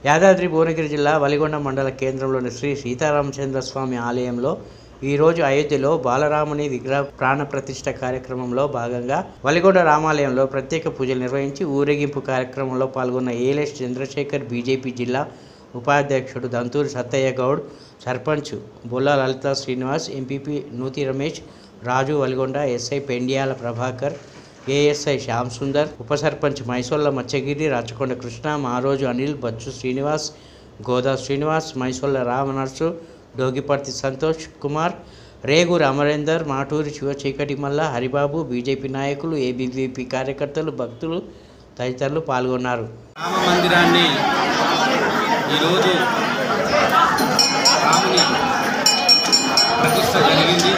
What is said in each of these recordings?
యాదాద్రి భువనగిరి జిల్లా వలిగొండ మండల కేంద్రంలోని శ్రీ సీతారామచంద్ర స్వామి ఆలయంలో ఈరోజు అయోధ్యలో బాలరాముని విగ్రహ ప్రాణ ప్రతిష్ఠ కార్యక్రమంలో భాగంగా వలిగొండ రామాలయంలో ప్రత్యేక పూజలు నిర్వహించి ఊరేగింపు కార్యక్రమంలో పాల్గొన్న ఏఎల్ఎస్ చంద్రశేఖర్ బీజేపీ జిల్లా ఉపాధ్యక్షుడు దంతూరి సత్తయ్య గౌడ్, సర్పంచ్ బొల్లా లలిత శ్రీనివాస్, ఎంపీపీ నూతి రమేష్, రాజు వలిగొండ, ఎస్ఐ పెండియాల ప్రభాకర్, ఏఎస్ఐ శ్యామ్ సుందర్, ఉప సర్పంచ్ మైసొల్ల మచ్చగిరి, రాచకొండ కృష్ణ, మారోజు అనిల్, బచ్చు శ్రీనివాస్, గోదా శ్రీనివాస్, మైసొల్ల రామనర్సు, డోగిపర్తి సంతోష్ కుమార్, రేగూరు అమరేందర్, మాటూరి శివ చీకటి మల్ల, హరిబాబు, బీజేపీ నాయకులు, ఏబీవీపీ కార్యకర్తలు, భక్తులు తదితరులు పాల్గొన్నారు. రామ మందిరాన్ని ఈరోజు రాముని ప్రతిష్ట జరిగింది.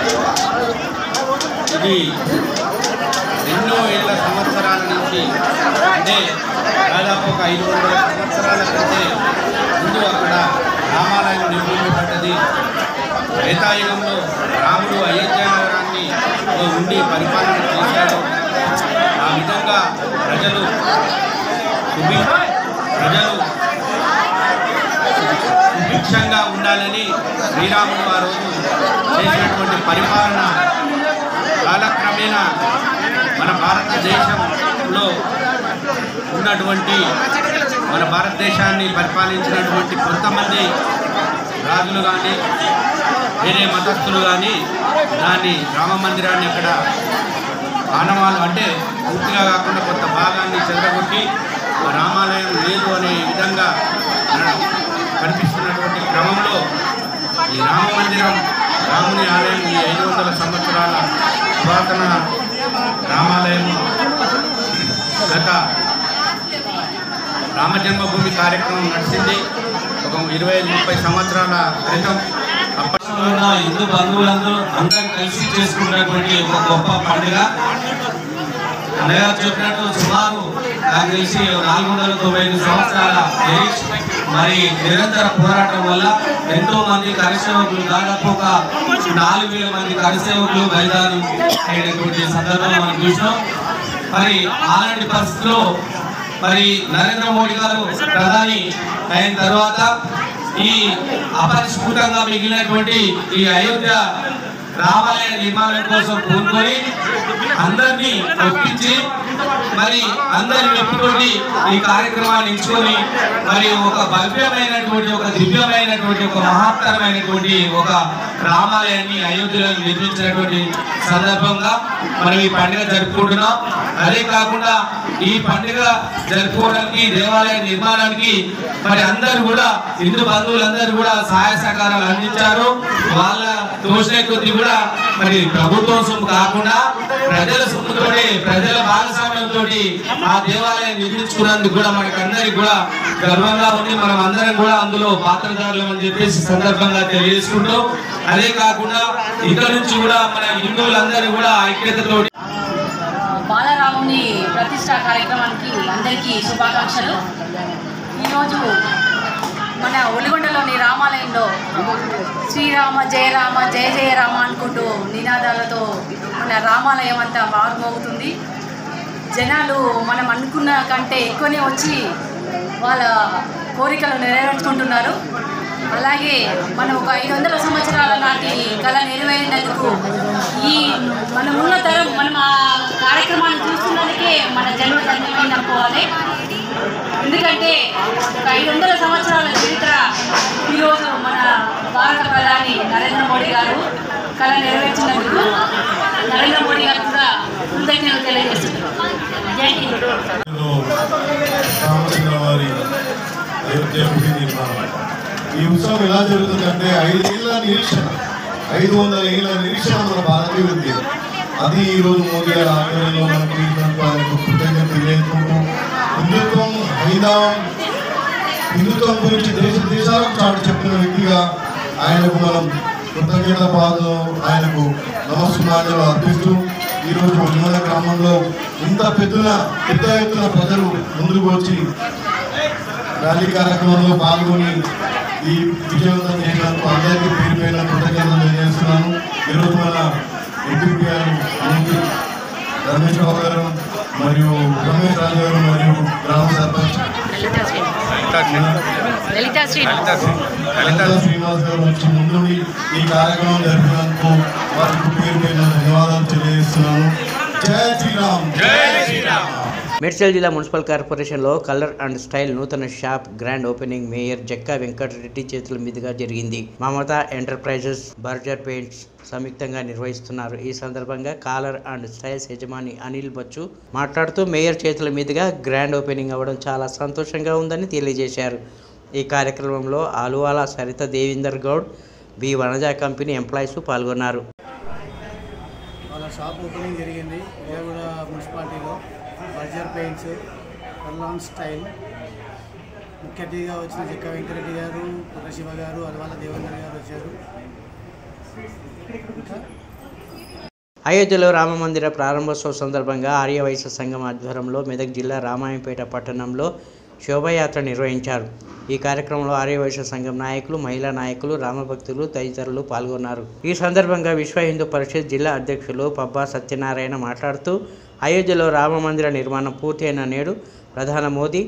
ఇది ఎన్నో ఏళ్ల సంవత్సరాల నుంచి, అంటే దాదాపు ఒక 500 సంవత్సరాల క్రితం ముందు అక్కడ రామాలయం నిర్మించబడ్డది. త్రేతాయుగంలో రాముడు అయోధ్య నగరాన్ని ఉండి పరిపాలన చేశాడు. ఆ విధంగా ప్రజలు సుభిక్షంగా ఉండాలని శ్రీరాముడు ఆ రోజు చేసినటువంటి పరిపాలన కాలక్రమేణా మన భారతదేశంలో ఉన్నటువంటి మన భారతదేశాన్ని పరిపాలించినటువంటి కొంతమంది రాజులు కానీ వేరే మతస్థులు కానీ దాన్ని రామ మందిరాన్ని అక్కడ ఆనవాళ్ళు అంటే పూర్తిగా కాకుండా కొంత భాగాన్ని చెదరగొట్టి రామాలయం లేదు అనే విధంగా కనిపిస్తున్నటువంటి క్రమంలో ఈ రామ మందిరం, రాముని ఆలయం ఈ 500 సంవత్సరాల పురాతన రామాలయం గత రామజన్మభూమి కార్యక్రమం నడిచింది ఒక 25-30 సంవత్సరాల క్రితం. అప్పట్లో హిందూ బంధువులందరూ అందరూ కలిసి చేసుకున్నటువంటి ఒక గొప్ప పండుగ. అన్నగారు చెప్పినట్టు సుమారు నాకు తెలిసి 495 సంవత్సరాల మరి నిరంతర పోరాటం వల్ల ఎంతో మంది కరసేవకులు, దాదాపు ఒక 4000 మంది కరసేవకులు బలిదానం అయినటువంటి సందర్భం మనం చూసినాం. మరి అలాంటి పరిస్థితుల్లో మరి నరేంద్ర మోడీ గారు ప్రధాని అయిన తర్వాత ఈ అపరిష్కృతంగా మిగిలినటువంటి ఈ అయోధ్య రామాలయ నిర్మాణం కోసం పూనుకొని అందరినీ ఒప్పించి మరి అందరి మెప్పుతోటి ఈ కార్యక్రమాన్ని ఎంచుకొని మరి ఒక భవ్యమైనటువంటి, ఒక దివ్యమైనటువంటి, ఒక మహత్తరమైనటువంటి ఒక రామాలయాన్ని అయోధ్యలో నిర్మించినటువంటి సందర్భంగా మనం ఈ పండుగ జరుపుకుంటున్నాం. అదే కాకుండా ఈ పండుగ జరుపుకోవడానికి, దేవాలయ నిర్మాణానికి మరి అందరూ కూడా హిందూ బంధువులందరూ కూడా సహాయ సహకారాలు అందించారు. వాళ్ళ తోచిన కొద్ది కూడా మరి ప్రభుత్వం సొమ్ము కాకుండా ప్రజల సొమ్ముతోటి, ప్రజల భాగస్వామ్యంతో ఆ దేవాలయం నిర్మించుకున్నందుకు కూడా మనకందరికి కూడా గర్వంగా ఉంది. మనం అందరం కూడా అందులో పాత్రదారులు అని చెప్పేసి సందర్భంగా తెలియజేసుకుంటూ, అదే కాకుండా ఇక్కడ నుంచి కూడా మన హిందువులందరూ కూడా ఐక్యతతో బాలరాముని ప్రతిష్ఠా కార్యక్రమానికి అందరికీ శుభాకాంక్షలు. ఈరోజు మన ఒలిగొండలోని రామాలయంలో శ్రీరామ జయ రామ జయ జయ రామ అనుకుంటూ నినాదాలతో మన రామాలయం అంతా మారుమోగుతుంది. జనాలు మనం అనుకున్న కంటే ఎక్కువనే వచ్చి వాళ్ళ కోరికలు నెరవేర్చుకుంటున్నారు. అలాగే మనం ఒక 500 సంవత్సరాల నాటి కళ నెరవేరినందుకు ఈ మన ఉన్న తరం మనం ఆ కార్యక్రమాన్ని చూస్తున్నందుకే మన జన్మ ధన్యమైంది అనుకోవాలి. ఎందుకంటే ఒక 500 సంవత్సరాల చరిత్ర ఈరోజు మన భారత ప్రధాని నరేంద్ర మోడీ గారు కళ నెరవేర్చినందుకు నరేంద్ర మోడీ గారు కూడా కృతజ్ఞతలు తెలియజేస్తున్నారు. జై హింద్. రామచంద్ర వారి అయోధ్య గుడి నిర్మాణం. ఈ ఉత్సవం ఎలా జరుగుతుందంటే 500 ఏళ్ల నిరీక్షణ మన భారతీయులకి. అది ఈరోజు మోదీ గారి ఆధ్వర్యంలో మనకు ఆయనకు కృతజ్ఞత తెలియజేసుకుంటూ, హిందుత్వం గురించి దేశాలకు చాటు చెప్పిన వ్యక్తిగా ఆయనకు మనం కృతజ్ఞత బాధలు, ఆయనకు నమస్కారాలు అర్పిస్తూ ఈరోజు మన గ్రామంలో ఇంత పెద్ద ఎత్తున ప్రజలు ముందుకు వచ్చి ర్యాలీ కార్యక్రమంలో పాల్గొని ఈ విజయవంతం చేసినందుకు అందరికీ పేరు పేరున కృతజ్ఞతలు తెలియజేస్తున్నాను. ఈరోజు మన ఎంపీ గారు రమేష్ బాబు గారు, మరియు రమేష్ రాజు గారు మరియు గ్రామ సర్పంచ్ లలితా శ్రీనివాస్ గారు వచ్చి ముందుండి ఈ కార్యక్రమం జరిపినందుకు వారికి పేరు పేరున ధన్యవాదాలు తెలియజేస్తున్నాను. జై శ్రీరామ్. మేడ్చల్ జిల్లా మున్సిపల్ కార్పొరేషన్లో కలర్ అండ్ స్టైల్ నూతన shop grand opening mayor Jakka Venkatareddy చేతుల మీదుగా జరిగింది. మమతా ఎంటర్ప్రైజెస్, బర్జర్ పెయింట్స్ సంయుక్తంగా నిర్వహిస్తున్నారు. ఈ సందర్భంగా కాలర్ అండ్ స్టైల్స్ యజమాని అనిల్ బచ్చు మాట్లాడుతూ మేయర్ చేతుల మీదుగా గ్రాండ్ ఓపెనింగ్ అవ్వడం చాలా సంతోషంగా ఉందని తెలియజేశారు. ఈ కార్యక్రమంలో Aluvala Saritha Devender Goud, B Vanaja company employees పాల్గొన్నారు. వాళ్ళ షాప్ ఓపెనింగ్ జరిగింది విజయగూడ మున్సిపాలిటీలో. బర్జర్ పెయింట్స్, కల్లాన్ స్టైల్, ముఖ్య అతిథిగా వచ్చిన జక్క వెంకరెడ్డి గారు, పుట్ట శివ గారు, అలవాల దేవేందర్ గారు వచ్చారు. అయోధ్యలో రామమందిర ప్రారంభోత్సవం సందర్భంగా ఆర్యవైశ్య సంఘం ఆధ్వర్యంలో మెదక్ జిల్లా రామాయంపేట పట్టణంలో శోభాయాత్ర నిర్వహించారు. ఈ కార్యక్రమంలో ఆర్యవైశ్య సంఘం నాయకులు, మహిళా నాయకులు, రామభక్తులు తదితరులు పాల్గొన్నారు. ఈ సందర్భంగా విశ్వ హిందూ పరిషత్ జిల్లా అధ్యక్షులు పబ్బా సత్యనారాయణ మాట్లాడుతూ అయోధ్యలో రామమందిర నిర్మాణం పూర్తి అయిన నేడు ప్రధాని మోదీ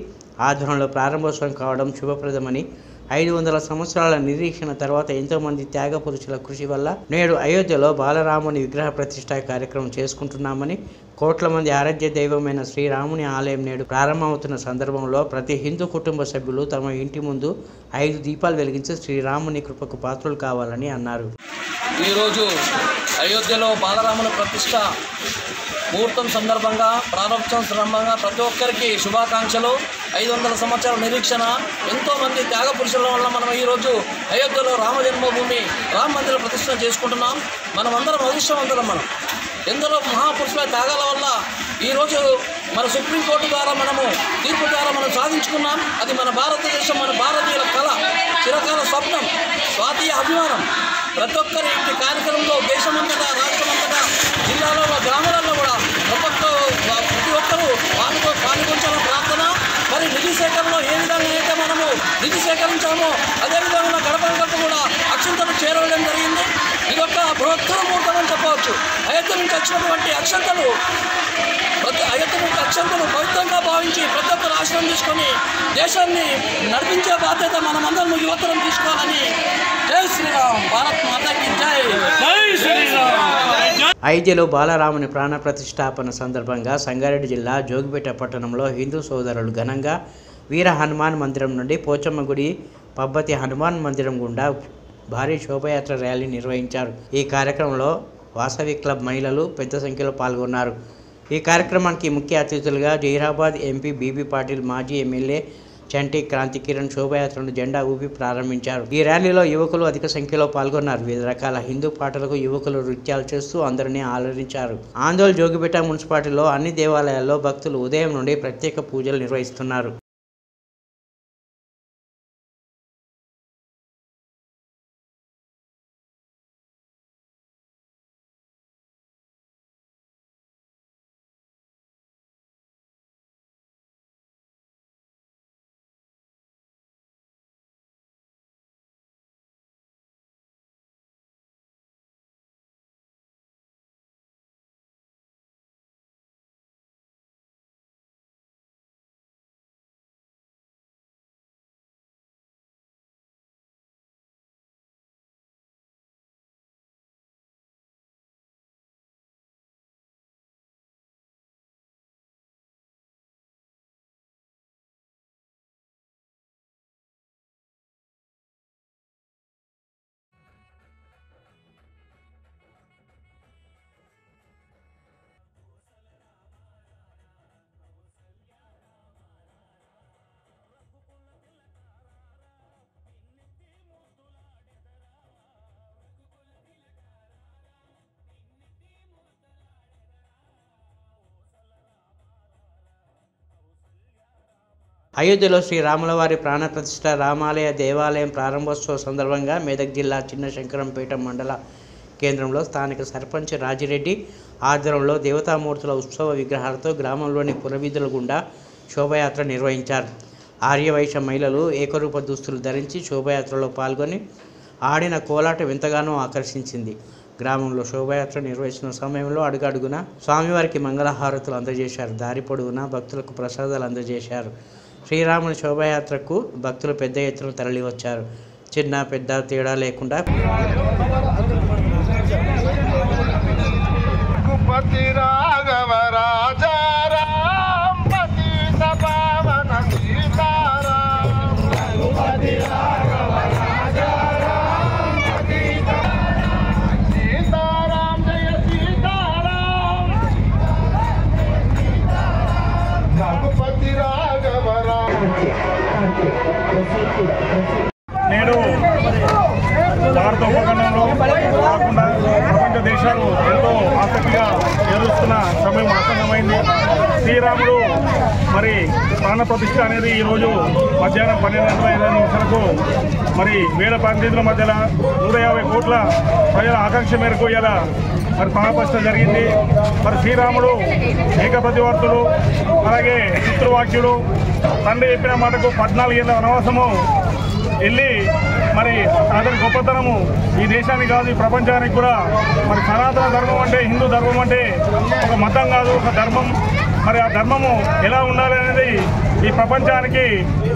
ఆధ్వర్యంలో ప్రారంభోత్సవం కావడం శుభప్రదమని, 500 సంవత్సరాల నిరీక్షణ తర్వాత ఎంతోమంది త్యాగ పురుషుల కృషి వల్ల నేడు అయోధ్యలో బాలరాముని విగ్రహ ప్రతిష్ఠా కార్యక్రమం చేసుకుంటున్నామని, కోట్ల మంది ఆరాధ్య దైవమైన శ్రీరాముని ఆలయం నేడు ప్రారంభమవుతున్న సందర్భంలో ప్రతి హిందూ కుటుంబ సభ్యులు తమ ఇంటి ముందు 5 దీపాలు వెలిగించి శ్రీరాముని కృపకు పాత్రలు కావాలని అన్నారు. ఈరోజు అయోధ్యలో బాలరాముని ప్రతిష్ఠ ముహూర్తం సందర్భంగా, ప్రారంభోత్సవం సందర్భంగా ప్రతి ఒక్కరికి శుభాకాంక్షలు. 500 సంవత్సరాల నిరీక్షణ, ఎంతోమంది త్యాగ పురుషుల వల్ల మనం ఈరోజు అయోధ్యలో రామ జన్మభూమి రామ మందిర ప్రతిష్ఠ చేసుకుంటున్నాం. మనమందరం అదృష్టవంతులం. మనం ఎందరో మహాపురుషుల త్యాగాల వల్ల ఈరోజు మన సుప్రీంకోర్టు ద్వారా మనము తీర్పు ద్వారా మనం సాధించుకున్నాం. అది మన భారతదేశం, మన భారతీయుల కళ, చిరకాల స్వప్నం, స్వాతీయ అభిమానం. ప్రతి ఒక్కరి ఇంటి కార్యక్రమంలో దేశమంతటా, రాష్ట్రమంతటా, జిల్లాలో, గ్రామాలలో కూడా ప్రతి ఒక్కరూ పాల్గొంచాలని ప్రార్థన. మరి నిధి సేకరణలో ఏ విధంగా అయితే మనము నిధి సేకరించామో అదేవిధంగా గడప గడప కూడా అక్షంతలు చేరవేయడం జరిగింది. ఇదొక బృహత్తర ముహూర్తం అని చెప్పవచ్చు. అయోధ్య నుంచి వచ్చినటువంటి అక్షంతలు పవిత్రంగా భావించి ప్రతి ఒక్కరు ఆశ్రయం తీసుకొని దేశాన్ని నడిపించే బాధ్యత మనమందరం యువతరం తీసుకోవాలని. జై శ్రీరామ్. భారత్ మాతాకి జై. జై శ్రీరామ్. అయోధ్యలో బాలరాముని ప్రాణ ప్రతిష్టాపన సందర్భంగా సంగారెడ్డి జిల్లా జోగిపేట పట్టణంలో హిందూ సోదరులు ఘనంగా వీర హనుమాన్ మందిరం నుండి పోచమ్మ గుడి, పబ్బతి హనుమాన్ మందిరం గుండా భారీ శోభయాత్ర ర్యాలీ నిర్వహించారు. ఈ కార్యక్రమంలో వాసవి క్లబ్ మహిళలు పెద్ద సంఖ్యలో పాల్గొన్నారు. ఈ కార్యక్రమానికి ముఖ్య అతిథులుగా జహీరాబాద్ ఎంపీ బీబీ పాటిల్, మాజీ ఎమ్మెల్యే చంటి క్రాంతి కిరణ్ శోభయాత్రను జెండా ఊపి ప్రారంభించారు. ఈ ర్యాలీలో యువకులు అధిక సంఖ్యలో పాల్గొన్నారు. వివిధ రకాల హిందూ పాటలకు యువకులు నృత్యాలు చేస్తూ అందరినీ ఆలరించారు. ఆందోళన జోగిపేట మున్సిపాలిటీలో అన్ని దేవాలయాల్లో భక్తులు ఉదయం నుండి ప్రత్యేక పూజలు నిర్వహిస్తున్నారు. అయోధ్యలో శ్రీరాములవారి ప్రాణప్రతిష్ఠ రామాలయ దేవాలయం ప్రారంభోత్సవ సందర్భంగా మెదక్ జిల్లా చిన్న శంకరంపేట మండల కేంద్రంలో స్థానిక సర్పంచ్ రాజిరెడ్డి ఆధ్వర్యంలో దేవతామూర్తుల ఉత్సవ విగ్రహాలతో గ్రామంలోని పురవీధుల గుండా శోభయాత్ర నిర్వహించారు. ఆర్యవైశ్య మహిళలు ఏకరూప దుస్తులు ధరించి శోభయాత్రలో పాల్గొని ఆడిన కోలాట ఎంతగానో ఆకర్షించింది. గ్రామంలో శోభయాత్ర నిర్వహించిన సమయంలో అడుగడుగున స్వామివారికి మంగళహారతులు అందజేశారు. దారి పొడవునా భక్తులకు ప్రసాదాలు అందజేశారు. శ్రీరాముని శోభయాత్రకు భక్తులు పెద్ద ఎత్తున తరలివచ్చారు. చిన్న పెద్ద తేడా లేకుండా నేడు భారత ఉపఖండంలో కాకుండా ప్రపంచ దేశాలు ఎంతో ఆసక్తిగా ఎదురుస్తున్న సమయం ఆసన్నమైంది. శ్రీరాముడు మరి ప్రాణప్రతిష్ఠ అనేది ఈరోజు మధ్యాహ్నం 12:05 మరి వేల ప్రతినిధుల మధ్యలో 150 కోట్ల ప్రజల ఆకాంక్ష మేరకు ఇలా మరి ప్రాణప్రతిష్ఠ జరిగింది. మరి శ్రీరాముడు ఏకప్రతివర్తుడు, అలాగే పితృవాక్యుడు. తండ్రి చెప్పిన మాటకు 14 ఏళ్ళ వనవాసము వెళ్ళి మరి అతని గొప్పతనము ఈ దేశానికి కాదు ఈ ప్రపంచానికి కూడా మరి సనాతన ధర్మం అంటే హిందూ ధర్మం అంటే ఒక మతం కాదు, ఒక ధర్మం. మరి ఆ ధర్మము ఎలా ఉండాలి అనేది ఈ ప్రపంచానికి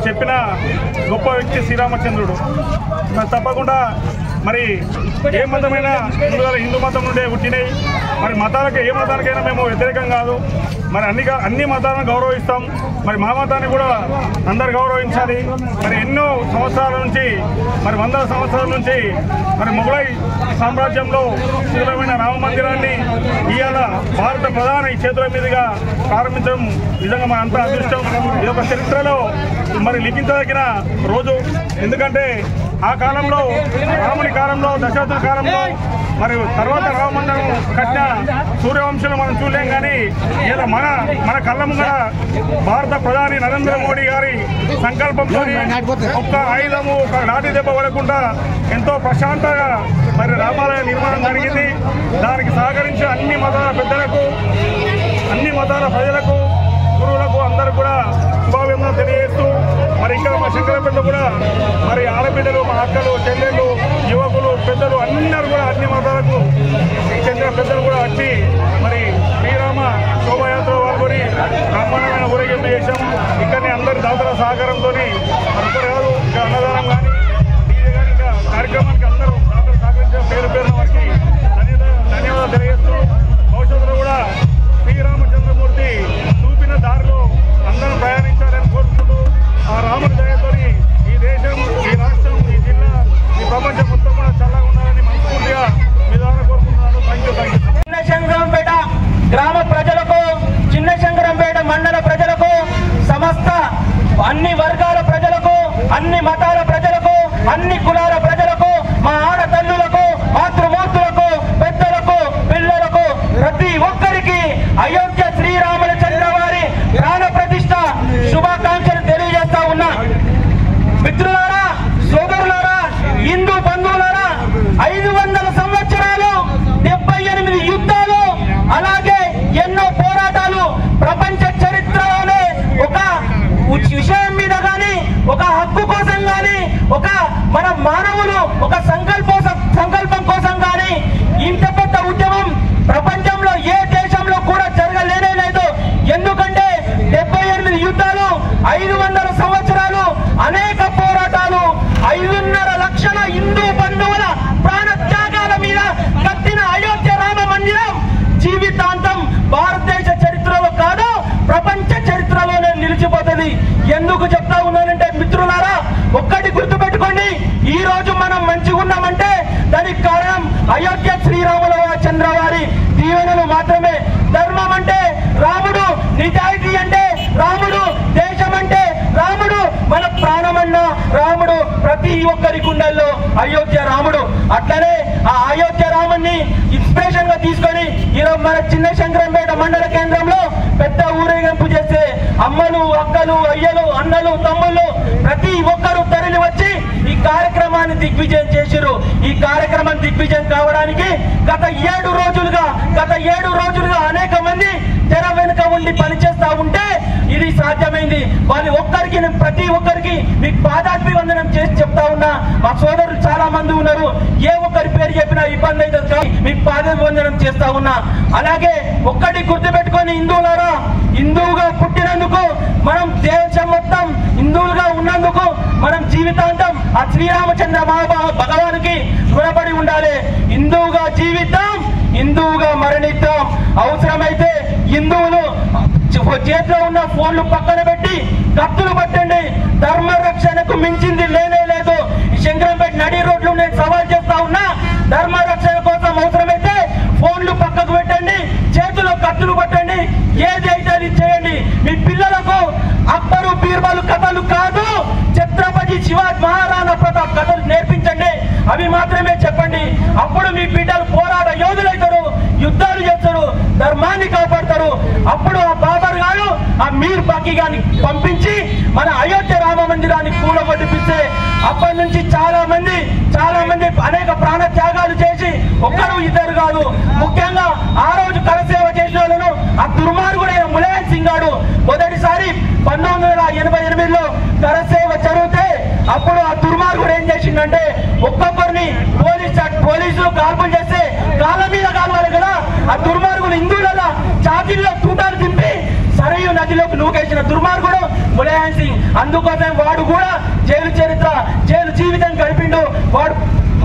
చెప్పిన గొప్ప వ్యక్తి శ్రీరామచంద్రుడు. మరి తప్పకుండా మరి ఏ మతమైనా ముందుగా హిందూ మతం నుండే పుట్టినాయి. మరి మతాలకు ఏ మతానికైనా మేము వ్యతిరేకం కాదు. మరి అన్ని మతాలను గౌరవిస్తాం. మరి మా మతాన్ని కూడా అందరు గౌరవించాలి. మరి ఎన్నో సంవత్సరాల నుంచి మరి 100 సంవత్సరాల నుంచి మరి మొఘలై సామ్రాజ్యంలో శిథిలమైన రామ మందిరాన్ని ఇవాళ భారత ప్రధాని చేతుల మీదుగా ప్రారంభించడం నిజంగా మన అంతా అదృష్టం. ఇది ఒక చరిత్రలో మరి లిఖించదగిన రోజు. ఎందుకంటే ఆ కాలంలో రాముని కాలంలో దశరథుని కాలంలో మరి తర్వాత రామ మందిరం కట్టిన సూర్యవంశంలో మనం చూడలేం. కానీ ఇలా మన కళ్ళ ముంగడ భారత ప్రధాని నరేంద్ర మోడీ గారి సంకల్పంతో ఒక్క ఆయుధము ఒక నాటి దెబ్బ పడకుండా ఎంతో ప్రశాంతంగా మరి రామాలయ నిర్మాణం జరిగింది. దానికి సహకరించిన అన్ని మతాల పెద్దలకు, అన్ని మతాల ప్రజలకు, గురువులకు అందరూ కూడా శుభాభివందనలు తెలియజేస్తూ మరి ఇక్కడ మా శంకరపేటలో కూడా మరి ఆడబిడ్డలు, మా అక్కలు, చెల్లెళ్ళు, యువకులు, పెద్దలు అందరూ కూడా అన్ని మతాలకు చెందిన పెద్దలు కూడా వచ్చి మరి శ్రీరామ శోభయాత్ర పాల్గొని బ్రహ్మాండమైన ఊరేగింపు చేశాం. ఇక్కడనే అందరి దాతల సహకారంతో మరొకరు కాదు ఇంకా అన్నదానం కానీ డీజే కానీ ఇంకా కార్యక్రమానికి అందరూ దాతలు సహకరించిన పేరు పేరున వారికి ధన్యవాదాలు తెలియజేస్తూ భవిష్యత్తులో కూడా శ్రీరామచంద్రమూర్తి చూపిన దారిలో అందరూ ప్రయాణించాలని కోరుకుంటూ ఆ రాముడి దయతో ఈ దేశం, ఈ రాష్ట్రం, ఈ జిల్లా, ఈ ప్రపంచం మొత్తం కూడా చల్లగా ఉండాలని మనస్ఫూర్తిగా మీ ద్వారా కోరుకుంటున్నాను. Thank you. చిన్న శంకరంపేట గ్రామ ప్రజలకు, చిన్న శంకరంపేట మండల ప్రజలకు, సమస్త అన్ని వర్గాల ప్రజలకు, అన్ని మతాల ప్రజలకు, అన్ని కులాల ప్రజలకు, మా ఆడతల్లులకు, మాతృమూర్తులకు, పెద్దలకు, పిల్లలకు, ప్రతి ఒక్కరికి అయోధ్య శ్రీరామచంద్ర వారి ప్రాణ ప్రతిష్ఠ శుభాకాంక్షలు తెలియజేస్తా ఉన్నా. మిత్రులారా, సోదరులారా, హిందూ బంధువులారా, 500 సంవత్సరాలు, 78 యుద్ధాలు, అలాగే ఎన్నో పోరాటాలు, ప్రపంచ చరిత్రలోనే ఒక విషయం మీద కానీ, ఒక హక్కు కోసం కానీ, ఒక మన మానవులు ఒక సంకల్పం కోసం కానీ ఇంత పెద్ద ఉద్యమం ప్రపంచంలో ఏ దేశంలో కూడా జరగలేనే లేదు. ఎందుకంటే 78 యుద్ధాలు, 500 సంవత్సరాలు, అనేక పోరాటాలు, 5.5 లక్షల హిందూ బంధువుల ప్రాణ త్యాగాల మీద కట్టిన అయోధ్య రామ మందిరం జీవితాంతం భారతదేశ చరిత్రలో కాదు ప్రపంచ చరిత్రలోనే నిలిచిపోతుంది. ఎందుకు చెప్తా ఉన్నానంటే మిత్రులారా, ఒక్కటి గుర్తుపెట్టుకోండి, ఈ రోజు మనం మంచిగా ఉన్నామంటే దానికి కారణం అయోధ్య శ్రీరామచంద్ర వారి దీవెనలు మాత్రమే. ధర్మం అంటే రాముడు, నిజాయితీ అంటే రాముడు, దేశం అంటే రాముడు, మన ప్రాణమన్న రాముడు, ప్రతి ఒక్కరి గుండెల్లో అయోధ్య రాముడు. అట్లనే ఆ అయోధ్య రాముని ఇన్స్పిరేషన్ గా తీసుకొని ఈరోజు మన చిన్న శంకరంపేట మండల కేంద్రంలో పెద్ద ఊరేగింపు చేస్తే అమ్మలు, అక్కలు, అయ్యలు, అన్నలు, తమ్ముళ్ళు ప్రతి ఒక్కరూ తరలి వచ్చి ఈ కార్యక్రమాన్ని దిగ్విజయం చేశారు. ఈ కార్యక్రమం దిగ్విజయం కావడానికి గత 7 రోజులుగా అనేక మంది తెర వెనుక ఉండి పనిచేస్తా ఉంటే ఇది సాధ్యమైంది. వాళ్ళ ఒక్కరికి ప్రతి ఒక్కరికి మీకు పాదాభివందనం చేసి చెప్తా ఉన్నా. మా సోదరులు చాలా మంది ఉన్నారు, ఏ ఒక్కరి పేరు చెప్పినా ఇబ్బంది అవుతుంది కానీ మీకు పాదాభివందనం చేస్తా ఉన్నా. అలాగే ఒక్కటి గుర్తుపెట్టుకొని హిందువులారా, హిందువుగా పుట్టినందుకు మనం దేశం మొత్తం హిందువులుగా ఉన్నందుకు మనం జీవితాంతం ఆ శ్రీరామచంద్ర భగవానికి రుణపడి ఉండాలి. హిందువుగా జీవితం, హిందువుగా మరణిద్దాం. అవసరమైతే హిందువులు చేతిలో ఉన్న ఫోన్లు పక్కన పెట్టి కత్తులు పట్టండి. ధర్మ రక్షణకు మించింది లేనే లేదు. శంకరంపేట నడి రోడ్లు నేను సవాల్ చేస్తా ఉన్నా. ధర్మ రక్షణ కోసం అవసరమైతే ఫోన్లు పక్కకు పెట్టండి, చేతిలో కత్తులు పట్టండి, ఏది అయితే అది చేయండి. మీ పిల్లలకు అక్బరు బీర్బల్ కథలు కాదు, ఛత్రపతి శివాజీ మహారాణా ప్రతాప్ కథలు నేర్పించండి. అవి మాత్రమే చెప్పండి. అప్పుడు మీ బిడ్డలు పోరాట యోధులైతారు, యుద్ధాలు చేస్తారు, ధర్మాన్ని కాపాడతారు. అప్పుడు ఆ బాబర్ గారు ఆ మీర్ బాకీ గారిని పంపించి మన అయోధ్య రామ మందిరాన్ని కూలగొట్టిపిస్తే అప్పటి నుంచి చాలా మంది అనేక ప్రాణ త్యాగాలు చేసి ఒక్కరు ఇద్దరు కాదు, ముఖ్యంగా ఆ రోజు కరసేవ చేసిన వాళ్ళను ఆ దుర్మార్గుడైన ములాయం సింగ్ గారు మొదటిసారి 1988లో కరసేవ జరిగితే అప్పుడు ఆ దుర్మార్గుడు ఏం చేసిందంటే ఒక్కొక్కరిని పోలీసులు కాల్పులు చేస్తే కాళ్ళ మీద కాల్వాలి కదా, ఆ దుర్మార్గులు హిందువుల ఛాతీల్లో తూటాలు దింపి సరయు నదిలోకి నూకేసిన దుర్మార్గుడు ములాయం సింగ్. అందుకోసం వాడు కూడా జైలు జీవితం గడిపిండు. వాడు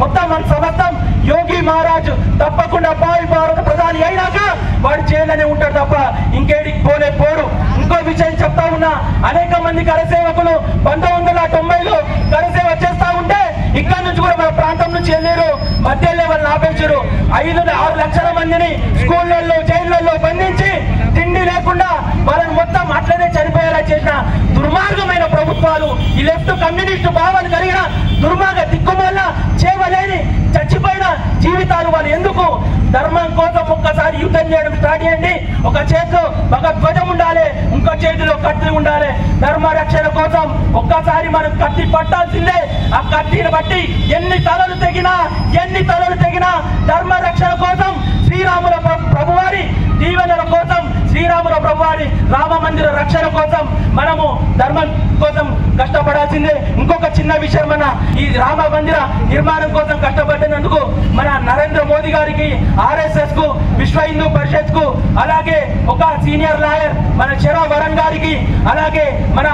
మొత్తం మన సమస్తం యోగి మహారాజు తప్పకుండా భారత ప్రధాని అయినాక వాడు జైల్లోనే ఉంటాడు తప్ప ఇంకేడికి పోడు. ఇంకో విషయం చెప్తా ఉన్నా, అనేక మంది కరసేవకులు 1990లో కరసేవ చేస్తా ఉంటే ఇక్కడ నుంచి కూడా మన ప్రాంతం నుంచి వెళ్ళారు, మధ్యలో వాళ్ళని ఆపేశారు. 5-6 లక్షల మందిని స్కూళ్లలో జైళ్లలో బంధించి తిండి లేకుండా వాళ్ళని మొత్తం అట్లనే చనిపోయేలా చేసిన దుర్మార్గమైన ప్రభుత్వాలు, ఈ లెఫ్ట్ కమ్యూనిస్టు భావాలు కలిగిన దుర్మార్గ దిక్కుమాల చేయలేని చచ్చిపోయిన జీవితాలు వాళ్ళు ఎందుకు? ధర్మం కోసం ఒక్కసారి యుద్ధం చేయడం స్టార్ట్ చేయండి. ఒక చేతిలో ఒక ధ్వజం ఉండాలి, ఇంకో చేతిలో కత్తి ఉండాలి. ధర్మ రక్షణ కోసం ఒక్కసారి మనం కత్తి పట్టాల్సిందే. ఆ కత్తిని బట్టి ఎన్ని తలలు తెగినా ధర్మ రక్షణ కోసం శ్రీరాముల ప్రభువారి దీవెనల కోసం, శ్రీరాముల ప్రభువారి రామ మందిర రక్షణ కోసం మనము ధర్మం కోసం కష్టపడాల్సిందే. ఇంకొక చిన్న విషయం, మన ఈ రామ మందిర నిర్మాణం కోసం కష్టపడినందుకు మన నరేంద్ర మోదీ గారికి, RSS కు, విశ్వ హిందూ పరిషత్ కు, అలాగే ఒక సీనియర్ లాయర్ మన శరా వరణ్ గారికి, అలాగే మన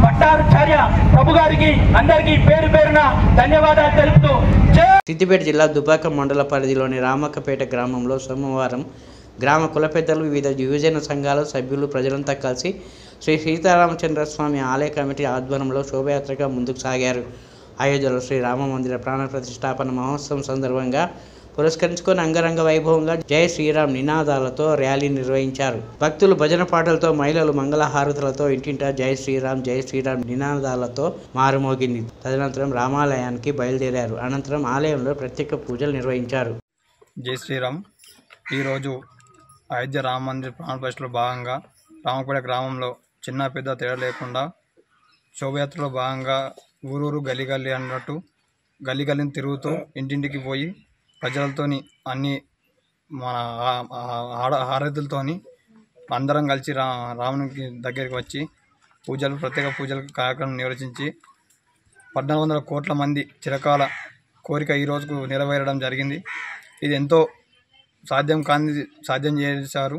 పట్టాచార్య ప్రభు గారికి అందరికీ పేరు పేరున ధన్యవాదాలు తెలుపుతూ సిద్దిపేట జిల్లా దుబ్బాక మండల పరిధిలోని రామక్కపేట గ్రామంలో సోమవారం గ్రామ కుల పెద్దలు, వివిధ యువజన సంఘాల సభ్యులు, ప్రజలంతా కలిసి శ్రీ సీతారామచంద్రస్వామి ఆలయ కమిటీ ఆధ్వర్యంలో శోభయాత్రగా ముందుకు సాగారు. అయోధ్యలో శ్రీ రామ మందిర ప్రాణ ప్రతిష్టాపన మహోత్సవం సందర్భంగా పురస్కరించుకొని అంగరంగ వైభవంగా జై శ్రీరామ్ నినాదాలతో ర్యాలీ నిర్వహించారు. భక్తులు భజన పాటలతో, మహిళలు మంగళహారతులతో ఇంటింటా జై శ్రీరామ్ నినాదాలతో మారుమోగింది. తదనంతరం రామాలయానికి బయలుదేరారు. అనంతరం ఆలయంలో ప్రత్యేక పూజలు నిర్వహించారు. జై శ్రీరామ్. ఈరోజు అయోధ్య రామ మందిర ప్రాణ ప్రతిష్టలో భాగంగా రామపేట గ్రామంలో చిన్న పెద్ద తేడా లేకుండా శోభయాత్రలో భాగంగా ఊరూరు గల్లి అన్నట్టు గల్లిని తిరుగుతూ ఇంటింటికి పోయి ప్రజలతోని అన్ని మన హారతులతోని అందరం కలిసి రామునికి దగ్గరికి వచ్చి ప్రత్యేక పూజలు కార్యక్రమం నిర్వహించి 1400 కోట్ల మంది చిరకాల కోరిక ఈ రోజుకు నెరవేరడం జరిగింది. ఇది ఎంతో సాధ్యం చేశారు.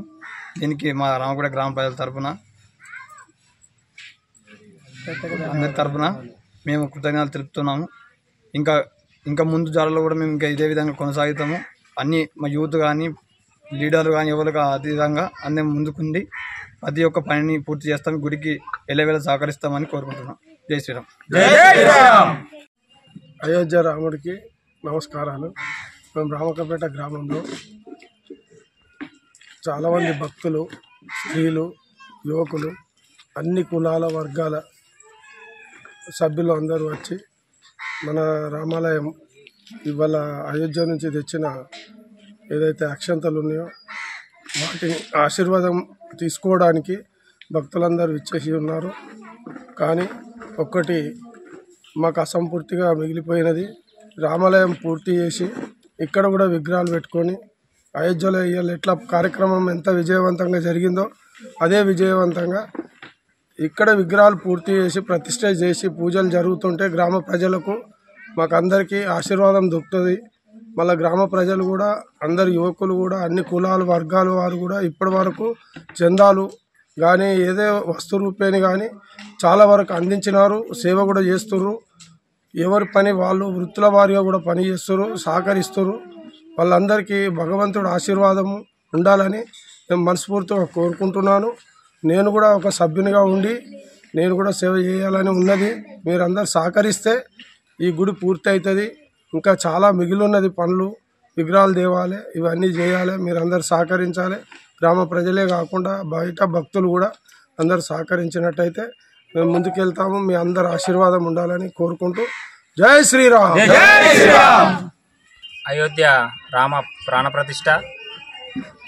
దీనికి మా రామపేట గ్రామ ప్రజల తరఫున, అందరి తరఫున మేము కృతజ్ఞతలు తెలుపుతున్నాము. ఇంకా ముందు జాడలో కూడా మేము ఇంకా ఇదే విధంగా కొనసాగుతాము. అన్ని మా యూత్ కానీ, లీడర్లు కానీ ఎవరికి అతీతంగా అన్నీ ముందుకుండి ప్రతి ఒక్క పనిని పూర్తి చేస్తాం. గుడికి ఎల్లవేళ సహకరిస్తామని కోరుకుంటున్నాం. జై శ్రీరామ్. అయోధ్య రాముడికి నమస్కారాలు. మేము రామక్కపేట గ్రామంలో చాలామంది భక్తులు, స్త్రీలు, యువకులు, అన్ని కులాల వర్గాల సభ్యులు అందరూ వచ్చి మన రామాలయం ఇవాళ అయోధ్య నుంచి తెచ్చిన ఏదైతే అక్షంతలు ఉన్నాయో వాటిని ఆశీర్వాదం తీసుకోవడానికి భక్తులందరూ ఇచ్చేసి ఉన్నారు. కానీ ఒక్కటి మాకు అసంపూర్తిగా మిగిలిపోయినది. రామాలయం పూర్తి చేసి ఇక్కడ కూడా విగ్రహాలు పెట్టుకొని అయోధ్యలో ఇవాళ ఎట్లా కార్యక్రమం ఎంత విజయవంతంగా జరిగిందో అదే విజయవంతంగా ఇక్కడ విగ్రహాలు పూర్తి చేసి ప్రతిష్ఠ చేసి పూజలు జరుగుతుంటే గ్రామ ప్రజలకు మాకందరికీ ఆశీర్వాదం దొరుకుతుంది. మళ్ళీ గ్రామ ప్రజలు కూడా అందరు యువకులు కూడా అన్ని కులాలు వర్గాల వారు కూడా ఇప్పటి వరకు చందాలు కానీ ఏదో వస్తు రూపేణి కానీ చాలా వరకు అందించినారు. సేవ కూడా చేస్తున్నారు. ఎవరి పని వాళ్ళు వృత్తుల వారిగా కూడా పని చేస్తున్నారు, సహకరిస్తున్నారు. వాళ్ళందరికీ భగవంతుడు ఆశీర్వాదము ఉండాలని నేను మనస్ఫూర్తిగా కోరుకుంటున్నాను. నేను కూడా ఒక సభ్యునిగా ఉండి నేను కూడా సేవ చేయాలని ఉన్నది. మీరందరూ సహకరిస్తే ఈ గుడి పూర్తి అవుతుంది. ఇంకా చాలా మిగిలి ఉన్నది పనులు, విగ్రహాలు తేవాలి, ఇవన్నీ చేయాలి. మీరందరూ సహకరించాలి. గ్రామ ప్రజలే కాకుండా బయట భక్తులు కూడా అందరూ సహకరించినట్టయితే మేము ముందుకెళ్తాము. మీ అందరి ఆశీర్వాదం ఉండాలని కోరుకుంటూ జై శ్రీరామ్. అయోధ్య రామ ప్రాణప్రతిష్ఠ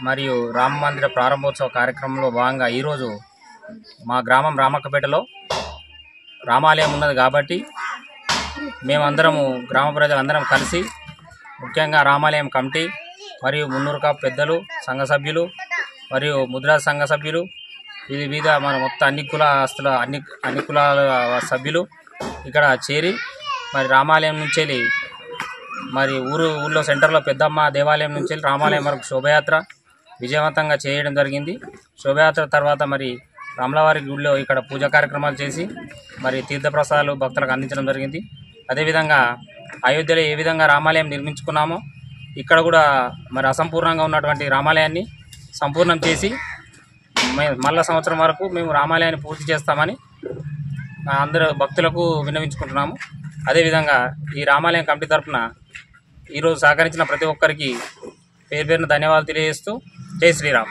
మరియు రామ మందిర ప్రారంభోత్సవ కార్యక్రమంలో భాగంగా ఈరోజు మా గ్రామం రామక్కపేటలో రామాలయం ఉన్నది కాబట్టి మేమందరము గ్రామ ప్రజలందరం కలిసి ముఖ్యంగా రామాలయం కమిటీ మరియు మున్నూరుకా పెద్దలు సంఘ సభ్యులు మరియు ముద్రా సంఘ సభ్యులు వివిధ మన మొత్తం అన్ని కులాస్తుల అన్ని కులాల సభ్యులు ఇక్కడ చేరి మరి రామాలయం నుంచి మరి ఊళ్ళో సెంటర్లో పెద్దమ్మ దేవాలయం నుంచి రామాలయం వరకు శోభయాత్ర విజయవంతంగా చేయడం జరిగింది. శోభయాత్ర తర్వాత మరి రాములవారి గుడిలో ఇక్కడ పూజా కార్యక్రమాలు చేసి మరి తీర్థప్రసాదాలు భక్తులకు అందించడం జరిగింది. అదేవిధంగా అయోధ్యలో ఏ విధంగా రామాలయం నిర్మించుకున్నామో ఇక్కడ కూడా మరి అసంపూర్ణంగా ఉన్నటువంటి రామాలయాన్ని సంపూర్ణం చేసి మళ్ళా సంవత్సరం వరకు మేము రామాలయాన్ని పూర్తి చేస్తామని అందరూ భక్తులకు విన్నవించుకుంటున్నాము. అదేవిధంగా ఈ రామాలయం కమిటీ తరఫున ఈరోజు సహకరించిన ప్రతి ఒక్కరికి పేరు పేరున ధన్యవాదాలు తెలియజేస్తూ జై శ్రీరామ్.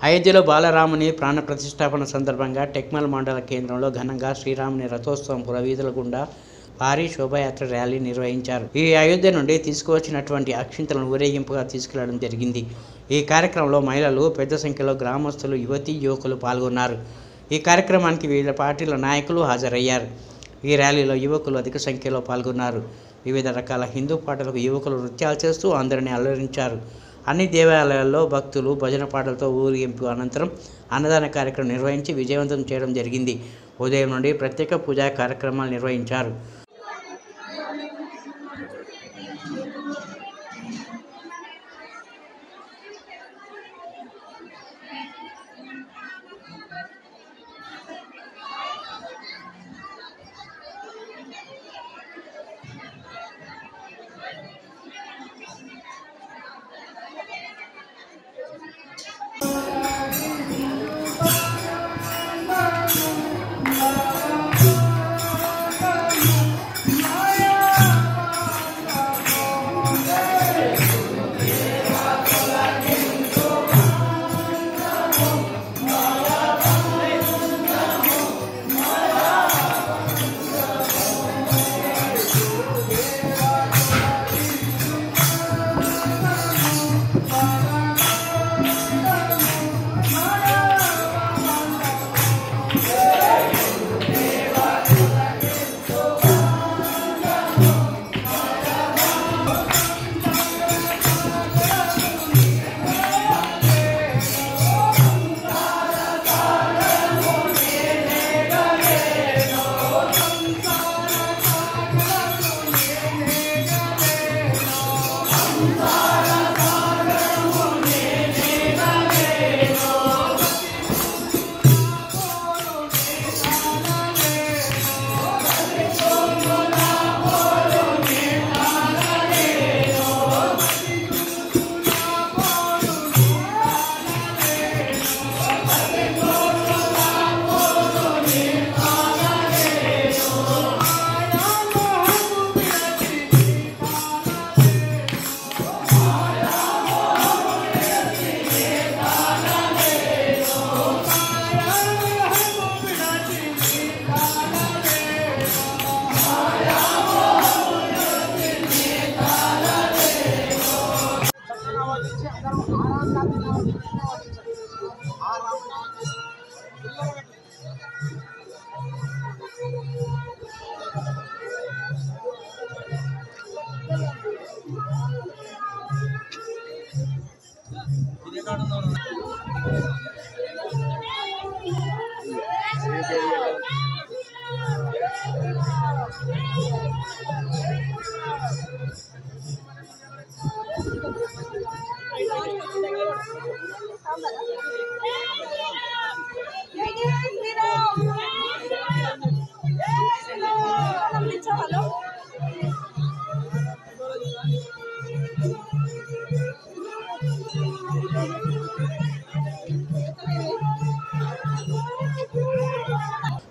అయోధ్యలో బాలరాముని ప్రాణ ప్రతిష్టాపన సందర్భంగా టెక్మల్ మండల కేంద్రంలో ఘనంగా శ్రీరాముని రథోత్సవం పురవీధుల గుండా భారీ శోభాయాత్ర ర్యాలీ నిర్వహించారు. ఈ అయోధ్య నుండి తీసుకువచ్చినటువంటి అక్షింతలను ఊరేగింపుగా తీసుకెళ్లడం జరిగింది. ఈ కార్యక్రమంలో మహిళలు, పెద్ద సంఖ్యలో గ్రామస్తులు, యువతీ యువకులు పాల్గొన్నారు. ఈ కార్యక్రమానికి వివిధ పార్టీల నాయకులు హాజరయ్యారు. ఈ ర్యాలీలో యువకులు అధిక సంఖ్యలో పాల్గొన్నారు. వివిధ రకాల హిందూ పాటలకు యువకులు నృత్యాలు చేస్తూ అందరినీ అలరించారు. అన్ని దేవాలయాల్లో భక్తులు భజన పాటలతో ఊరేగింపు అనంతరం అన్నదాన కార్యక్రమం నిర్వహించి విజయవంతం చేయడం జరిగింది. ఉదయం నుండి ప్రత్యేక పూజా కార్యక్రమాలు నిర్వహించారు.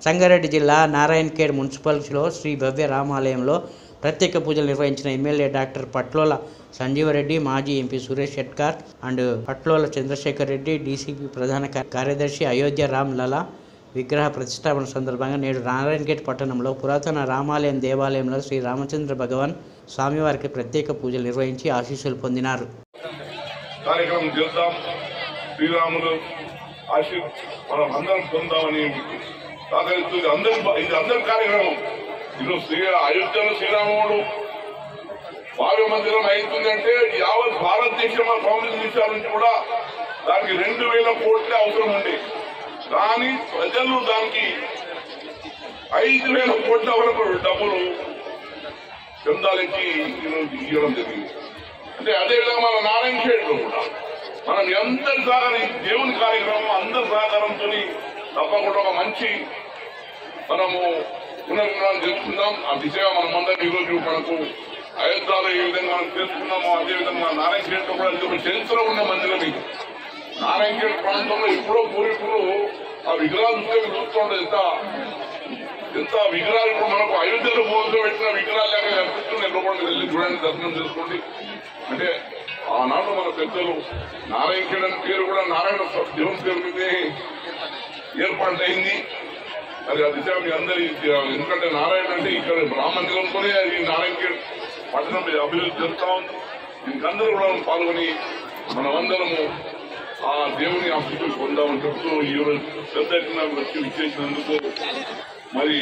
సంగారెడ్డి జిల్లా నారాయణఖేడ్ మున్సిపాలిటీలో శ్రీ భవ్య రామాలయంలో ప్రత్యేక పూజలు నిర్వహించిన ఎమ్మెల్యే డాక్టర్ పట్లోల సంజీవరెడ్డి, మాజీ MP Suresh Shetkar and Patlola Chandrashekar Reddy, DCP ప్రధాన కార్యదర్శి అయోధ్య రామ్ లలా విగ్రహ ప్రతిష్టాపన సందర్భంగా నేడు నారాయణఖేడ్ పట్టణంలో పురాతన రామాలయం దేవాలయంలో శ్రీ రామచంద్ర భగవాన్ స్వామివారికి ప్రత్యేక పూజలు నిర్వహించి ఆశీస్సులు పొందినారు. కార్యక్రమం చేద్దాం, శ్రీరాములు మనం అందరం పొందామని సహకరిస్తుంది. ఇది అందరి కార్యక్రమం. ఈరోజు అయోధ్యలో శ్రీరాముడు భావ్య మందిరం అవుతుందంటే యావత్ భారతదేశం కాంగ్రెస్ దేశాల నుంచి కూడా దానికి 2,000 కోట్లే అవసరం ఉంది. కానీ ప్రజలు దానికి 5,000 కోట్ల వరకు డబ్బులు చందాలకి ఇవ్వడం జరిగింది. అంటే అదేవిధంగా మన నారాయణఖేడ్లో కూడా మనం అందరి సహకారం, దేవుని కార్యక్రమం అందరి సహకారంతో తప్పకుండా ఒక మంచి మనము పునర్నిర్మాణం చేసుకుందాం. ఆ దిశగా మనమందరం ఈరోజు మనకు అయోధ్యలో ఏ విధంగా మనం చేసుకున్నామో అదేవిధంగా నారాయణఖేడ్లో కూడా ఇది ఒక చరిత్ర ఉన్న మందిరం. ఇది నారాయణఖేడ్ ప్రాంతంలో ఎప్పుడో పూర్వీకులు ఆ విగ్రహాలు చూస్తుంటే ఎంత విగ్రహాలు ఇప్పుడు మనకు అయోధ్యలో పోల్చో పెట్టిన విగ్రహాలు లాగా కనిపిస్తున్నాయి. లోపలికి వెళ్ళి చూడండి, దర్శనం చేసుకోండి. అంటే ఆనాడు మన పెద్దలు నారాయణఖేడ్ అనే పేరు కూడా నారాయణ దేవుని పేరు మీదే ఏర్పాటైంది. అది ఆ దిశ మీ అందరి, ఎందుకంటే నారాయణ అంటే ఇక్కడ రామ మందిరంతోనే అది నారాయణఖేడ్ పట్టణం అభివృద్ధి జరుగుతా ఉంది. ఇంకందరూ కూడా పాల్గొని మనమందరము ఆ దేవుని ఆశీస్సులు పొందామని చెప్తూ ఈరోజు పెద్ద ఎత్తున వచ్చి ఇచ్చేసినందుకు మరి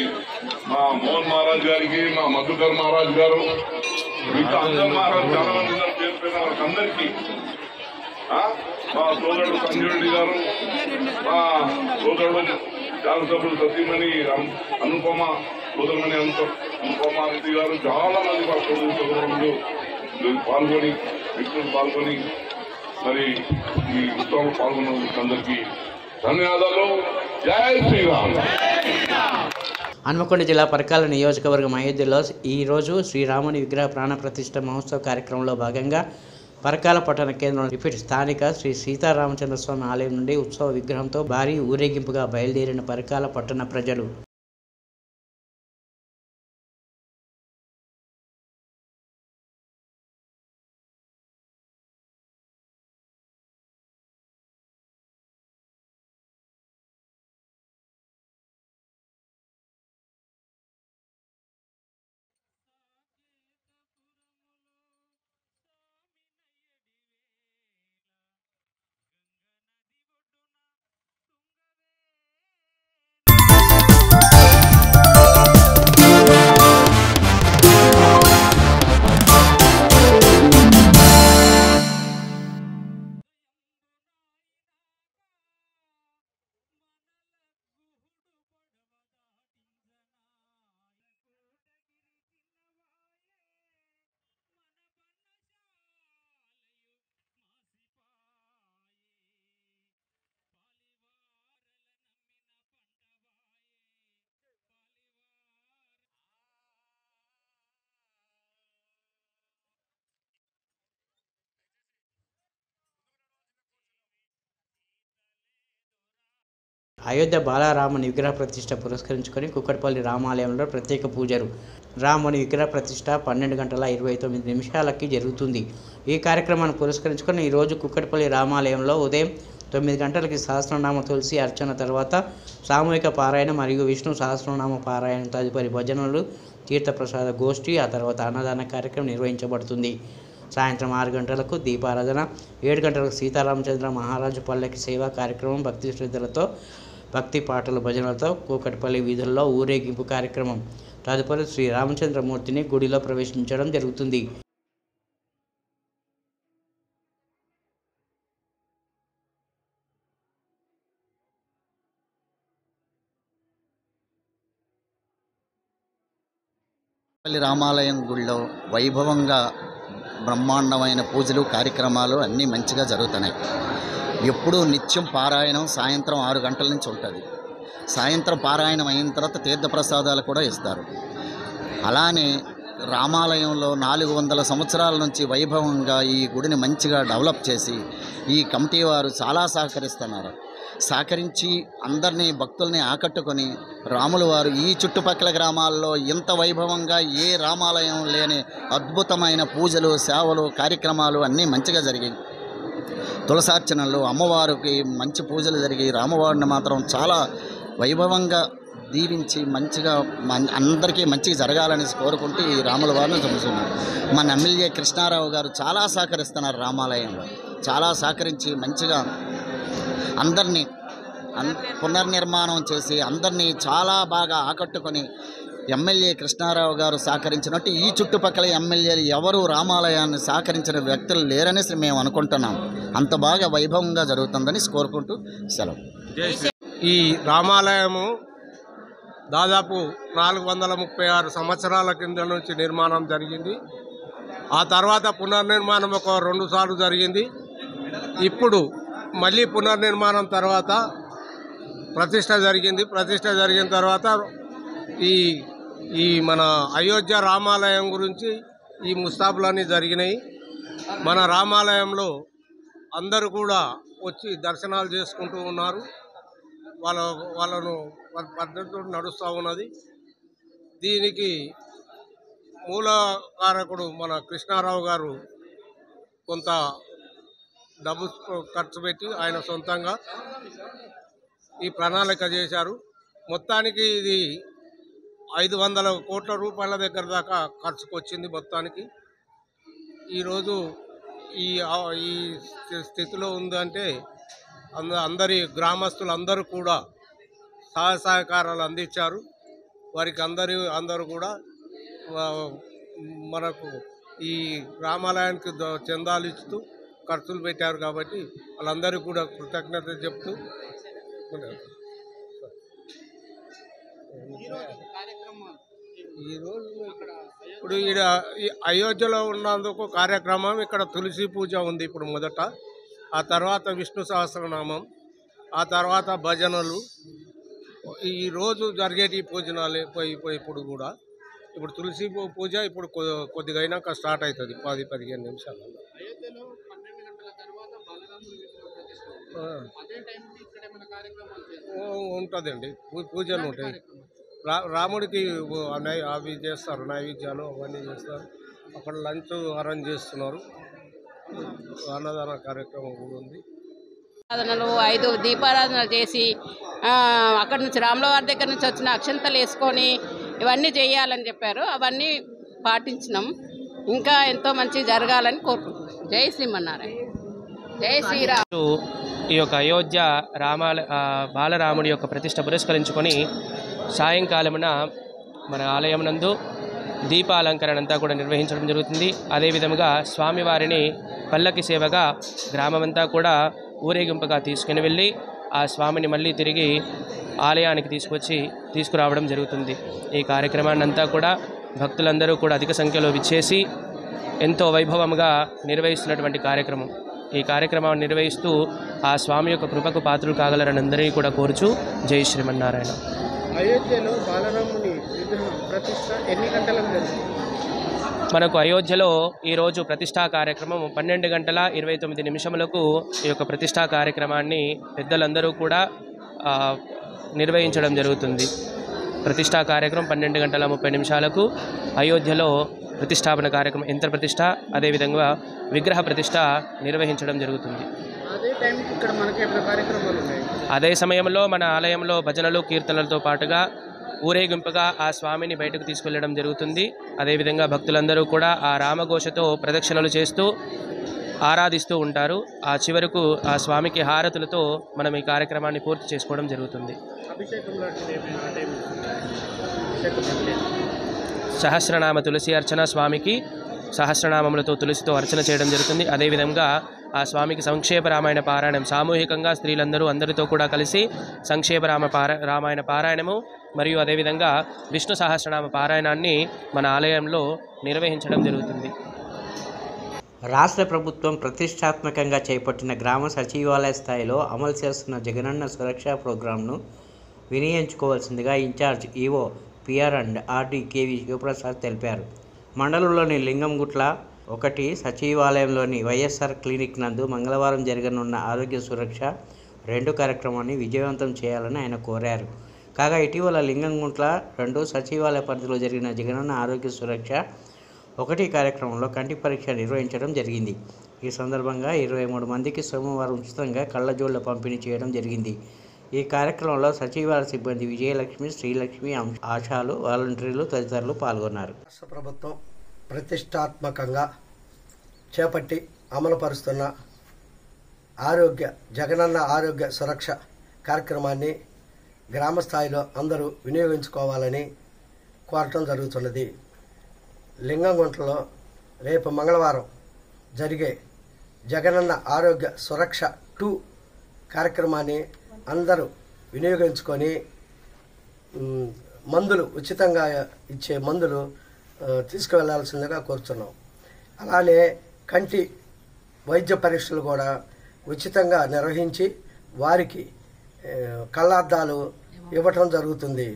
మా మోహన్ మహారాజ్ గారికి, మా మధుకర్ మహారాజ్ గారు, మిగతా అందరు మహారాజ్ చాలా మంది పేరు పేరు వాళ్ళకి అందరికీ, మా సోదరుడు సంజయ్ గారు, మా సోదరుడు శాసనసభ్యులు సతీమణి అనుపమ, సోదరుమణి అనుపమారెడ్డి గారు, చాలా మంది మా సోదరులు పాల్గొని వ్యక్తులు పాల్గొని మరి ఈ ఉత్సవంలో పాల్గొన్న అందరికీ ధన్యవాదాలు. జై శ్రీరామ్. హన్మకొండ జిల్లా పరకాల నియోజకవర్గం అయోధ్యలో ఈరోజు శ్రీరాముని విగ్రహ ప్రాణ ప్రతిష్ఠ మహోత్సవ కార్యక్రమంలో భాగంగా పరకాల పట్టణ కేంద్రంలో రిపీట్ స్థానిక శ్రీ సీతారామచంద్రస్వామి ఆలయం నుండి ఉత్సవ విగ్రహంతో భారీ ఊరేగింపుగా బయలుదేరిన పరకాల పట్టణ ప్రజలు. అయోధ్య బాలరాముని విగ్రహ ప్రతిష్ఠ పురస్కరించుకొని కుక్కట్పల్లి రామాలయంలో ప్రత్యేక పూజలు. రాముని విగ్రహ ప్రతిష్ఠ 12:29 జరుగుతుంది. ఈ కార్యక్రమాన్ని పురస్కరించుకొని ఈరోజు కుక్కట్పల్లి రామాలయంలో ఉదయం 9 గంటలకి సహస్రనామ తులసి అర్చన తర్వాత సామూహిక పారాయణ మరియు విష్ణు సహస్రనామ పారాయణ, తదుపరి భజనలు, తీర్థప్రసాద గోష్ఠి, ఆ తర్వాత అన్నదాన కార్యక్రమం నిర్వహించబడుతుంది. సాయంత్రం 6 గంటలకు దీపారాధన, 7 గంటలకు సీతారామచంద్ర మహారాజు పల్లకి సేవా కార్యక్రమం, భక్తి శ్రద్ధలతో భక్తి పాటలు, భజనలతో కూకట్పల్లి వీధుల్లో ఊరేగింపు కార్యక్రమం. తదుపరి శ్రీ రామచంద్రమూర్తిని గుడిలో ప్రవేశించడం జరుగుతుంది. రామాలయం గుడిలో వైభవంగా బ్రహ్మాండమైన పూజలు కార్యక్రమాలు అన్నీ మంచిగా జరుగుతున్నాయి. ఎప్పుడూ నిత్యం పారాయణం సాయంత్రం 6 గంటల నుంచి ఉంటుంది. సాయంత్రం పారాయణం అయిన తర్వాత తీర్థప్రసాదాలు కూడా ఇస్తారు. అలానే రామాలయంలో 400 సంవత్సరాల నుంచి వైభవంగా ఈ గుడిని మంచిగా డెవలప్ చేసి ఈ కమిటీ వారు చాలా సహకరించి అందరినీ భక్తుల్ని ఆకట్టుకొని రాముల వారు ఈ చుట్టుపక్కల గ్రామాల్లో ఇంత వైభవంగా ఏ రామాలయం లేని అద్భుతమైన పూజలు సేవలు కార్యక్రమాలు అన్నీ మంచిగా జరిగాయి. తులసార్చనలు అమ్మవారికి మంచి పూజలు జరిగి రామవారిని మాత్రం చాలా వైభవంగా దీవించి మంచిగా అందరికీ మంచిగా జరగాలని కోరుకుంటూ ఈ రాముల వారిని చూస్తున్నారు. మన ఎమ్మెల్యే కృష్ణారావు గారు చాలా సహకరిస్తున్నారు. రామాలయంలో చాలా సహకరించి మంచిగా అందరినీ పునర్నిర్మాణం చేసి అందరినీ చాలా బాగా ఆకట్టుకొని ఎమ్మెల్యే కృష్ణారావు గారు సహకరించినట్టు ఈ చుట్టుపక్కల ఎమ్మెల్యేలు ఎవరు రామాలయాన్ని సహకరించిన వ్యక్తులు లేరని మేము అనుకుంటున్నాం. అంత బాగా వైభవంగా జరుగుతుందని కోరుకుంటూ సెలవు. ఈ రామాలయము దాదాపు 436 సంవత్సరాల కింద నుంచి నిర్మాణం జరిగింది. ఆ తర్వాత పునర్నిర్మాణం ఒక 2 సార్లు జరిగింది. ఇప్పుడు మళ్ళీ పునర్నిర్మాణం తర్వాత ప్రతిష్ట జరిగింది. ప్రతిష్ట జరిగిన తర్వాత ఈ మన అయోధ్య రామాలయం గురించి ఈ ముస్తాబులన్నీ జరిగినాయి. మన రామాలయంలో అందరూ కూడా వచ్చి దర్శనాలు చేసుకుంటూ ఉన్నారు. వాళ్ళను పద్ధతితో నడుస్తూ ఉన్నది. దీనికి మూలకారకుడు మన కృష్ణారావు గారు కొంత డబ్బు ఖర్చు పెట్టి ఆయన సొంతంగా ఈ ప్రణాళిక చేశారు. మొత్తానికి ఇది 500 కోట్ల రూపాయల దగ్గర దాకా ఖర్చుకు వచ్చింది. మొత్తానికి ఈరోజు ఈ స్థితిలో ఉందంటే అందరి గ్రామస్తులు అందరూ కూడా సహకారాలు అందించారు. వారికి అందరూ కూడా మనకు ఈ రామాలయానికి చందాలు ఇస్తూ ఖర్చులు పెట్టారు. కాబట్టి వాళ్ళందరికీ కూడా కృతజ్ఞత చెప్తూ ఈరోజు ఇప్పుడు ఈ అయోధ్యలో ఉన్నందుకు కార్యక్రమం ఇక్కడ తులసి పూజ ఉంది ఇప్పుడు మొదట. ఆ తర్వాత విష్ణు సహస్రనామం, ఆ తర్వాత భజనలు, ఈరోజు జరిగేటి భోజనాలు ఇప్పుడు కూడా ఇప్పుడు తులసి పూజ ఇప్పుడు కొద్దిగా అయినాక స్టార్ట్ అవుతుంది 10-15 నిమిషాలు ఉంటుందండి. పూజలు ఉంటాయి. రాముడికి అవి చేస్తారు, నైవేద్యాలు అవన్నీ చేస్తారు. అక్కడ లంచ్ అరేంజ్ చేస్తున్నారు. అన్నదాన కార్యక్రమం కూడా ఉంది. 5 దీపారాధనలు చేసి అక్కడి నుంచి రాముల వారి దగ్గర నుంచి వచ్చిన అక్షంతలు వేసుకొని ఇవన్నీ చేయాలని చెప్పారు. అవన్నీ పాటించినాం. ఇంకా ఎంతో మంచి జరగాలని కోరుకుంటున్నాం. జై శ్రీమన్నారాయణ, జై శ్రీరామ్. ఈ యొక్క అయోధ్య బాలరాముడి యొక్క ప్రతిష్ట పురస్కరించుకొని సాయంకాలమున మన ఆలయం నందు దీపాలంకరణ అంతా కూడా నిర్వహించడం జరుగుతుంది. అదేవిధంగా స్వామివారిని పల్లకి సేవగా గ్రామమంతా కూడా ఊరేగింపుగా తీసుకుని వెళ్ళి ఆ స్వామిని మళ్ళీ తిరిగి ఆలయానికి తీసుకురావడం జరుగుతుంది. ఈ కార్యక్రమాన్ని అంతా కూడా భక్తులందరూ కూడా అధిక సంఖ్యలో విచ్చేసి ఎంతో వైభవంగా నిర్వహిస్తున్నటువంటి కార్యక్రమం. ఈ కార్యక్రమాన్ని నిర్వహిస్తూ ఆ స్వామి యొక్క కృపకు పాత్రలు కాగలరని అందరినీ కూడా కోరుచు జై శ్రీమన్నారాయణ. అయోధ్యలో బాలరాముని విగ్రహం ప్రతిష్ట ఎన్ని గంటలకు జరుగుతుంది? మనకు అయోధ్యలో ఈరోజు ప్రతిష్టా కార్యక్రమం 12:29 ఈ యొక్క ప్రతిష్టా కార్యక్రమాన్ని పెద్దలందరూ కూడా నిర్వహించడం జరుగుతుంది. ప్రతిష్టా కార్యక్రమం 12:30 అయోధ్యలో ప్రతిష్టాపన కార్యక్రమం, యంత్ర ప్రతిష్ట, అదేవిధంగా విగ్రహ ప్రతిష్ట నిర్వహించడం జరుగుతుంది. అదే సమయంలో మన ఆలయంలో భజనలు కీర్తనలతో పాటుగా ఊరేగింపుగా ఆ స్వామిని బయటకు తీసుకెళ్లడం జరుగుతుంది. అదేవిధంగా భక్తులందరూ కూడా ఆ రామఘోషతో ప్రదక్షిణలు చేస్తూ ఆరాధిస్తూ ఉంటారు. ఆ చివరకు ఆ స్వామికి హారతులతో మనం ఈ కార్యక్రమాన్ని పూర్తి చేసుకోవడం జరుగుతుంది. సహస్రనామ తులసి అర్చన, స్వామికి సహస్రనామములతో తులసితో అర్చన చేయడం జరుగుతుంది. అదేవిధంగా ఆ స్వామికి సంక్షేప రామాయణ పారాయణం, సామూహికంగా స్త్రీలందరూ అందరితో కూడా కలిసి సంక్షేప రామాయణ పారాయణము మరియు అదేవిధంగా విష్ణు సహస్రనామ పారాయణాన్ని మన ఆలయంలో నిర్వహించడం జరుగుతుంది. రాష్ట్ర ప్రభుత్వం ప్రతిష్టాత్మకంగా చేపట్టిన గ్రామ సచివాలయ స్థాయిలో అమలు చేస్తున్న జగనన్న సురక్ష ప్రోగ్రాంను వినియోగించుకోవాల్సిందిగా in charge EO PR and RD KV Sivaprasad తెలిపారు. మండలంలోని లింగంగుట్ల 1 సచివాలయంలోని వైఎస్ఆర్ క్లినిక్ నందు మంగళవారం జరగనున్న ఆరోగ్య సురక్ష 2 కార్యక్రమాన్ని విజయవంతం చేయాలని ఆయన కోరారు. కాగా ఇటీవల లింగంగుట్ల 2 సచివాలయ పరిధిలో జరిగిన జగనన్న ఆరోగ్య సురక్ష 1 కార్యక్రమంలో కంటి పరీక్ష నిర్వహించడం జరిగింది. ఈ సందర్భంగా 23 మందికి సోమవారం ఉచితంగా కళ్ళజోళ్ల పంపిణీ చేయడం జరిగింది. ఈ కార్యక్రమంలో సచివాలయ సిబ్బంది విజయలక్ష్మి, శ్రీలక్ష్మి, ఆశాలు, వాలంటీర్లు తదితరులు పాల్గొన్నారు. రాష్ట్ర ప్రభుత్వం ప్రతిష్టాత్మకంగా చేపట్టి అమలుపరుస్తున్న జగనన్న ఆరోగ్య సురక్ష కార్యక్రమాన్ని గ్రామ స్థాయిలో అందరూ వినియోగించుకోవాలని కోరటం జరుగుతున్నది. లింగంగుంటలో రేపు మంగళవారం జరిగే జగనన్న ఆరోగ్య సురక్ష 2 కార్యక్రమాన్ని అందరూ వినియోగించుకొని మందులు ఉచితంగా ఇచ్చే మందులు తీసుకువెళ్లాల్సిందిగా కోరుతున్నాం. అలానే కంటి వైద్య పరీక్షలు కూడా ఉచితంగా నిర్వహించి వారికి కళ్ళద్దాలు ఇవ్వటం జరుగుతుంది.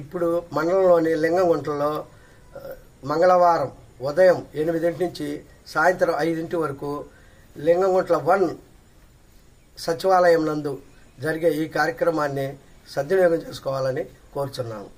ఇప్పుడు మండలంలోని లింగంగుంటలో మంగళవారం ఉదయం 8 నుంచి సాయంత్రం 5 వరకు లింగంగుంట్ల 1 సచివాలయం నందు జరిగే ఈ కార్యక్రమాన్ని సద్వినియోగం చేసుకోవాలని కోరుచున్నాము.